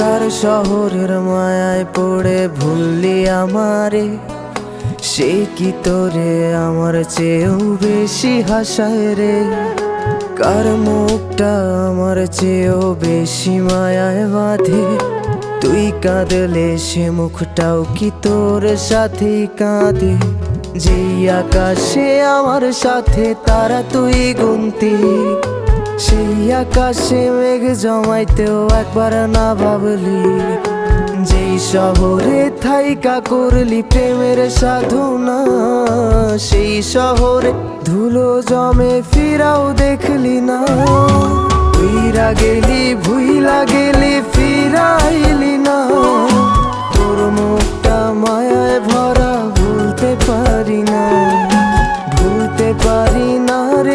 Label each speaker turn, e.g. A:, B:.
A: কার শহরের মায়ায় পড়ে ভুললি আমারে, সে কি তোরে আমার চেয়েও বেশি হাসায় রে। কার মুখটা আমার চেয়েও বেশি মায়ায় বাঁধে, তুই কাঁদলে সে মুখটাও কি তোর সাথেই কাঁদে। যেই আকাশে আমার সাথে তারা তুই গুনতি, সেই আকাশে মেঘ জমাইতেও একবার না ভাবলি। যেই শহরে থাইকা করলি প্রেমের সাধনা, সেই শহরে ধুলো জমে ফিরাও দেখলি না। উইরা গেলি ভুইলা গেলি ফিরাইলি না, তোর মুখটা মায়ায় ভরা ভুলতে পারি না, ভুলতে পারি না রে।